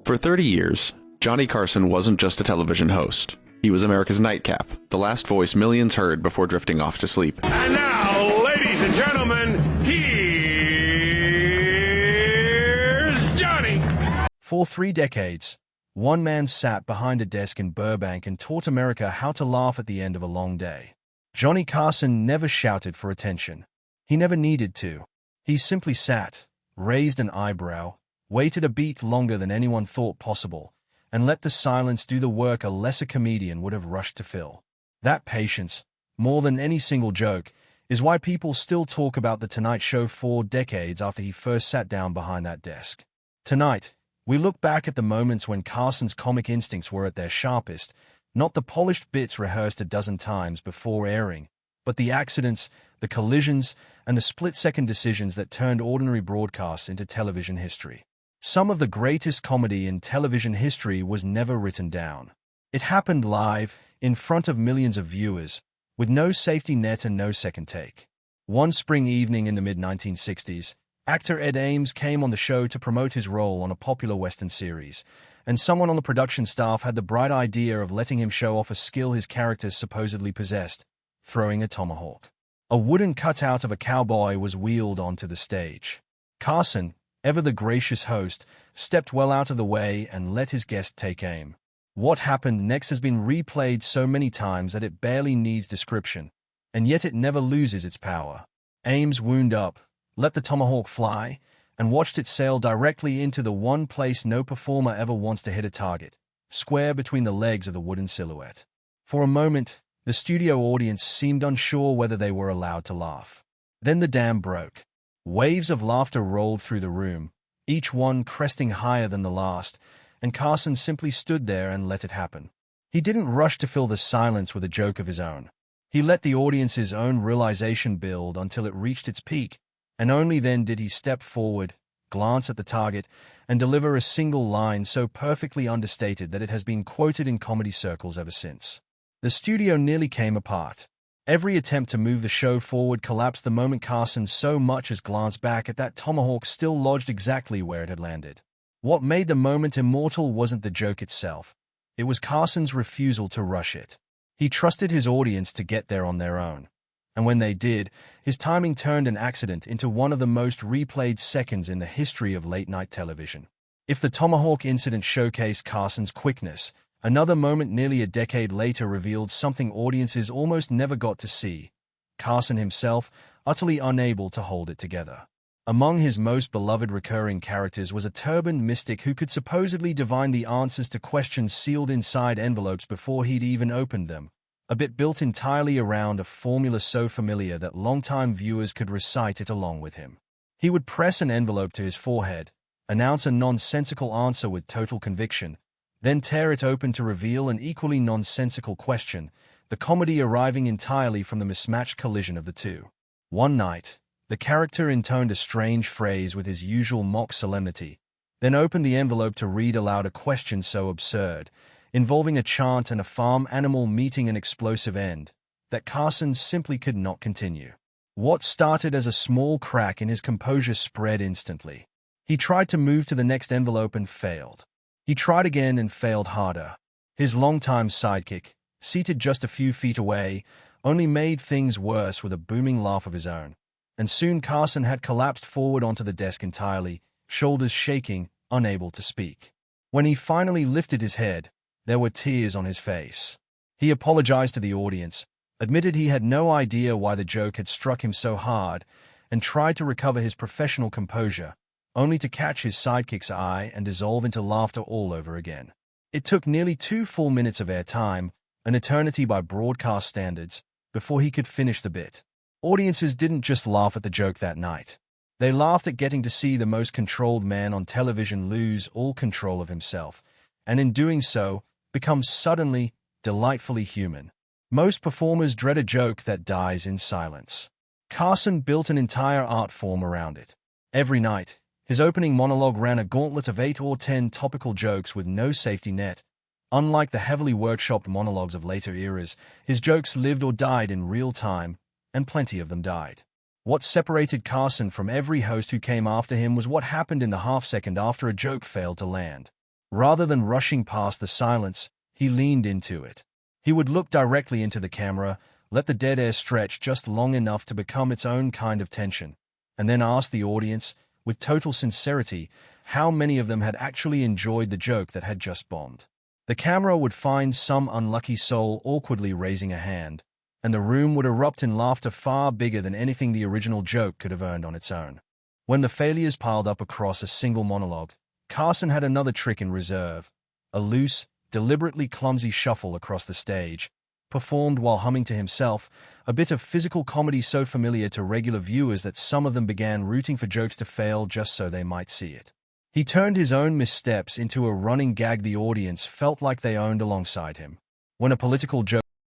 For 30 years, Johnny Carson wasn't just a television host. He was America's nightcap, the last voice millions heard before drifting off to sleep. And now, ladies and gentlemen, here's Johnny. For 3 decades, one man sat behind a desk in Burbank and taught America how to laugh at the end of a long day. Johnny Carson never shouted for attention. He never needed to. He simply sat, raised an eyebrow, waited a beat longer than anyone thought possible, and let the silence do the work a lesser comedian would have rushed to fill. That patience, more than any single joke, is why people still talk about The Tonight Show 4 decades after he first sat down behind that desk. Tonight, we look back at the moments when Carson's comic instincts were at their sharpest, not the polished bits rehearsed a dozen times before airing, but the accidents, the collisions, and the split-second decisions that turned ordinary broadcasts into television history. Some of the greatest comedy in television history was never written down. It happened live, in front of millions of viewers, with no safety net and no second take. One spring evening in the mid-1960s, actor Ed Ames came on the show to promote his role on a popular Western series, and someone on the production staff had the bright idea of letting him show off a skill his character supposedly possessed, throwing a tomahawk. A wooden cutout of a cowboy was wheeled onto the stage. Carson, ever the gracious host, stepped well out of the way and let his guest take aim. What happened next has been replayed so many times that it barely needs description, and yet it never loses its power. Ames wound up, let the tomahawk fly, and watched it sail directly into the one place no performer ever wants to hit a target, square between the legs of the wooden silhouette. For a moment, the studio audience seemed unsure whether they were allowed to laugh. Then the dam broke. Waves of laughter rolled through the room, each one cresting higher than the last, and Carson simply stood there and let it happen. He didn't rush to fill the silence with a joke of his own. He let the audience's own realization build until it reached its peak, and only then did he step forward, glance at the target, and deliver a single line so perfectly understated that it has been quoted in comedy circles ever since. The studio nearly came apart. Every attempt to move the show forward collapsed the moment Carson so much as glanced back at that tomahawk still lodged exactly where it had landed. What made the moment immortal wasn't the joke itself. It was Carson's refusal to rush it. He trusted his audience to get there on their own. And when they did, his timing turned an accident into one of the most replayed seconds in the history of late-night television. If the tomahawk incident showcased Carson's quickness, another moment nearly a decade later revealed something audiences almost never got to see: Carson himself, utterly unable to hold it together. Among his most beloved recurring characters was a turbaned mystic who could supposedly divine the answers to questions sealed inside envelopes before he'd even opened them, a bit built entirely around a formula so familiar that longtime viewers could recite it along with him. He would press an envelope to his forehead, announce a nonsensical answer with total conviction, then tear it open to reveal an equally nonsensical question, the comedy arriving entirely from the mismatched collision of the two. One night, the character intoned a strange phrase with his usual mock solemnity, then opened the envelope to read aloud a question so absurd, involving a chant and a farm animal meeting an explosive end, that Carson simply could not continue. What started as a small crack in his composure spread instantly. He tried to move to the next envelope and failed. He tried again and failed harder. His longtime sidekick, seated just a few feet away, only made things worse with a booming laugh of his own. And soon Carson had collapsed forward onto the desk entirely, shoulders shaking, unable to speak. When he finally lifted his head, there were tears on his face. He apologized to the audience, admitted he had no idea why the joke had struck him so hard, and tried to recover his professional composure, only to catch his sidekick's eye and dissolve into laughter all over again. It took nearly 2 full minutes of airtime, an eternity by broadcast standards, before he could finish the bit. Audiences didn't just laugh at the joke that night. They laughed at getting to see the most controlled man on television lose all control of himself, and in doing so, become suddenly, delightfully human. Most performers dread a joke that dies in silence. Carson built an entire art form around it. Every night, his opening monologue ran a gauntlet of 8 or 10 topical jokes with no safety net. Unlike the heavily workshopped monologues of later eras, his jokes lived or died in real time, and plenty of them died. What separated Carson from every host who came after him was what happened in the half-second after a joke failed to land. Rather than rushing past the silence, he leaned into it. He would look directly into the camera, let the dead air stretch just long enough to become its own kind of tension, and then ask the audience, with total sincerity, how many of them had actually enjoyed the joke that had just bombed. The camera would find some unlucky soul awkwardly raising a hand, and the room would erupt in laughter far bigger than anything the original joke could have earned on its own. When the failures piled up across a single monologue, Carson had another trick in reserve, a loose, deliberately clumsy shuffle across the stage, performed while humming to himself, a bit of physical comedy so familiar to regular viewers that some of them began rooting for jokes to fail just so they might see it. He turned his own missteps into a running gag the audience felt like they owned alongside him. When a political joke